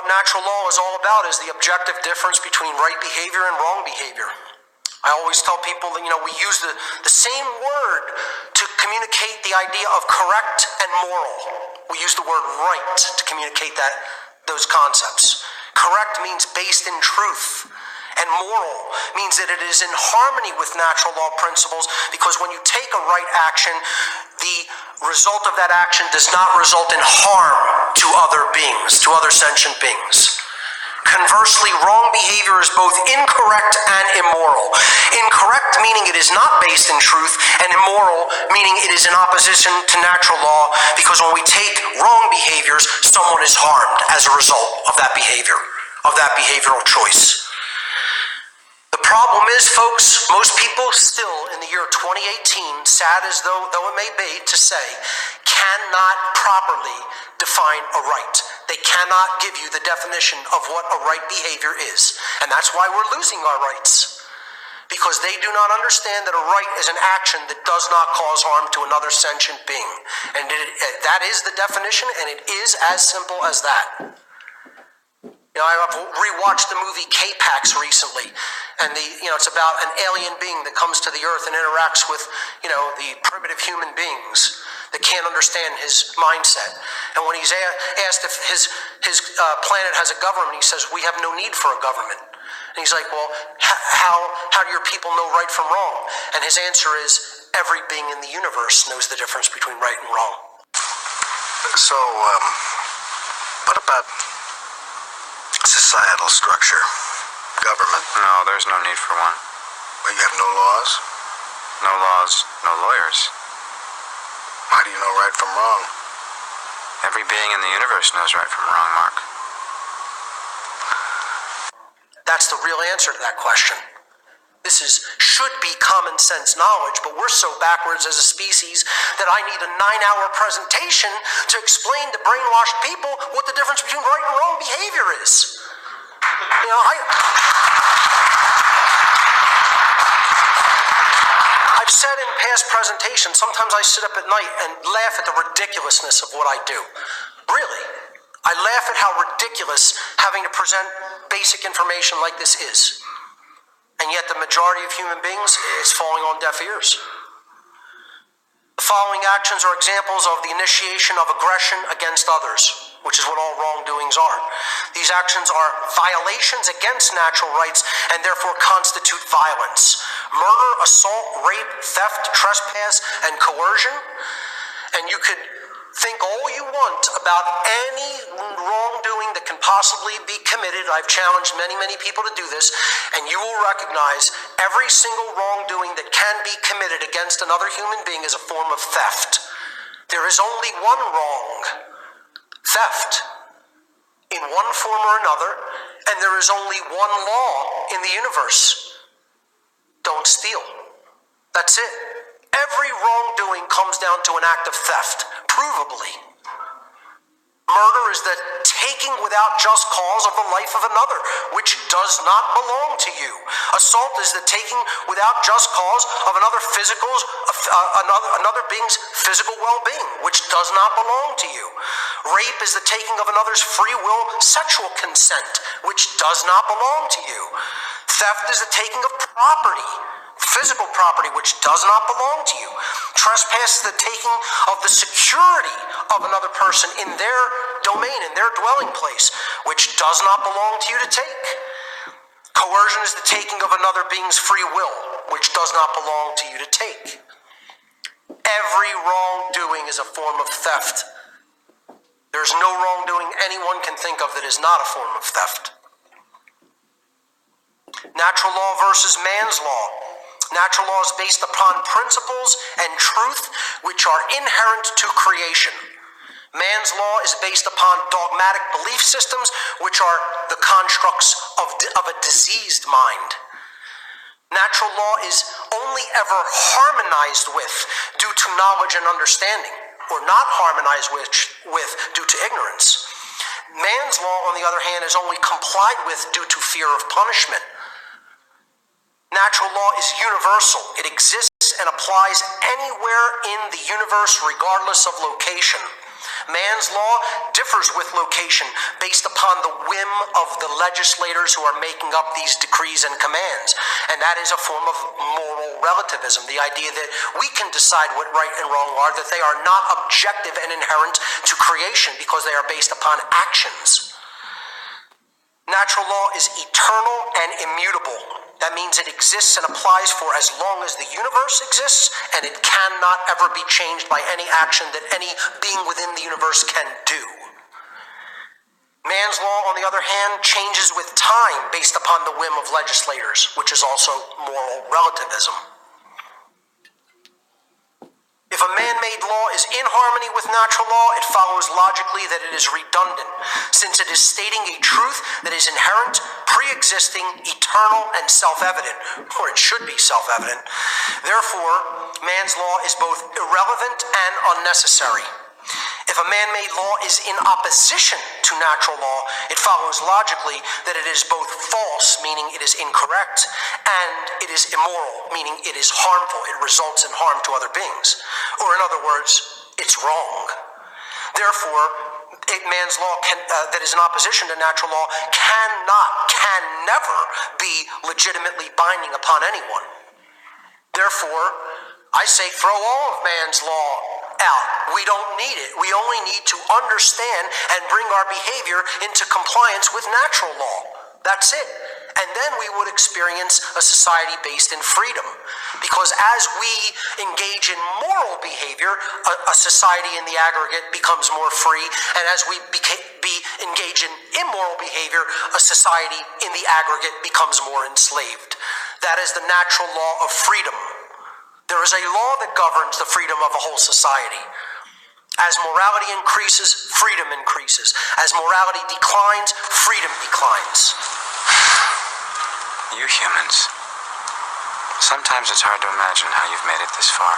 natural law is all about is the objective difference between right behavior and wrong behavior. I always tell people that, we use the same word to communicate the idea of correct and moral. We use the word right to communicate those concepts. Correct means based in truth, and moral means that it is in harmony with natural law principles, because when you take a right action, the result of that action does not result in harm to other beings, to other sentient beings. Conversely, wrong behavior is both incorrect and immoral. Incorrect meaning it is not based in truth, and immoral meaning it is in opposition to natural law, because when we take wrong behaviors, someone is harmed as a result of that behavior, of that behavioral choice. The problem is, folks, most people still in the year 2018, sad as though it may be to say, cannot properly define a right. They cannot give you the definition of what a right behavior is. And that's why we're losing our rights. Because they do not understand that a right is an action that does not cause harm to another sentient being. And that is the definition, and it is as simple as that. I've rewatched the movie K-Pax recently, and it's about an alien being that comes to the Earth and interacts with, the primitive human beings that can't understand his mindset. And when he's asked if his planet has a government, he says, "We have no need for a government." And he's like, "Well, how do your people know right from wrong?" And his answer is, "Every being in the universe knows the difference between right and wrong." So, what about societal structure, government? No, there's no need for one. Well, you have no laws? No laws, no lawyers. How do you know right from wrong? Every being in the universe knows right from wrong, Mark. That's the real answer to that question. This should be common sense knowledge, but we're so backwards as a species that I need a 9-hour presentation to explain to brainwashed people what the difference between right and wrong behavior is. I've said in past presentations, sometimes I sit up at night and laugh at the ridiculousness of what I do. Really. I laugh at how ridiculous having to present basic information like this is. And yet the majority of human beings is falling on deaf ears. The following actions are examples of the initiation of aggression against others, which is what all wrongdoings are. These actions are violations against natural rights and therefore constitute violence. Murder, assault, rape, theft, trespass, and coercion. And you could think all you want about any wrongdoing that can possibly be committed. I've challenged many, many people to do this, and you will recognize every single wrongdoing that can be committed against another human being is a form of theft. There is only one wrong, theft, in one form or another, and there is only one law in the universe. Don't steal. That's it. Every wrongdoing comes down to an act of theft, provably. Murder is the taking without just cause of the life of another, which does not belong to you. Assault is the taking without just cause of another being's physical well-being, which does not belong to you. Rape is the taking of another's free will sexual consent, which does not belong to you. Theft is the taking of property, physical property, which does not belong to you. Trespass is the taking of the security of another person in their domain, in their dwelling place, which does not belong to you to take. Coercion is the taking of another being's free will, which does not belong to you to take. Every wrongdoing is a form of theft. There's no wrongdoing anyone can think of that is not a form of theft. Natural law versus man's law. Natural law is based upon principles and truth which are inherent to creation. Man's law is based upon dogmatic belief systems which are the constructs of a diseased mind. Natural law is only ever harmonized with due to knowledge and understanding, or not harmonized with due to ignorance. Man's law, on the other hand, is only complied with due to fear of punishment. Natural law is universal. It exists and applies anywhere in the universe, regardless of location. Man's law differs with location based upon the whim of the legislators who are making up these decrees and commands. And that is a form of moral relativism, the idea that we can decide what right and wrong are, that they are not objective and inherent to creation because they are based upon actions. Natural law is eternal and immutable. That means it exists and applies for as long as the universe exists, and it cannot ever be changed by any action that any being within the universe can do. Man's law, on the other hand, changes with time based upon the whim of legislators, which is also moral relativism. If a man-made law is in harmony with natural law, it follows logically that it is redundant, since it is stating a truth that is inherent, pre-existing, eternal, and self-evident, or it should be self-evident. Therefore, man's law is both irrelevant and unnecessary. If a man-made law is in opposition to natural law, it follows logically that it is both false, meaning it is incorrect, and it is immoral, meaning it is harmful. It results in harm to other beings. Or in other words, it's wrong. Therefore, man's law that is in opposition to natural law can never be legitimately binding upon anyone. Therefore, I say throw all of man's law out. We don't need it. We only need to understand and bring our behavior into compliance with natural law. That's it. And then we would experience a society based in freedom. Because as we engage in moral behavior, a society in the aggregate becomes more free. And as we engage in immoral behavior, a society in the aggregate becomes more enslaved. That is the natural law of freedom. There is a law that governs the freedom of a whole society. As morality increases, freedom increases. As morality declines, freedom declines. You humans. Sometimes it's hard to imagine how you've made it this far.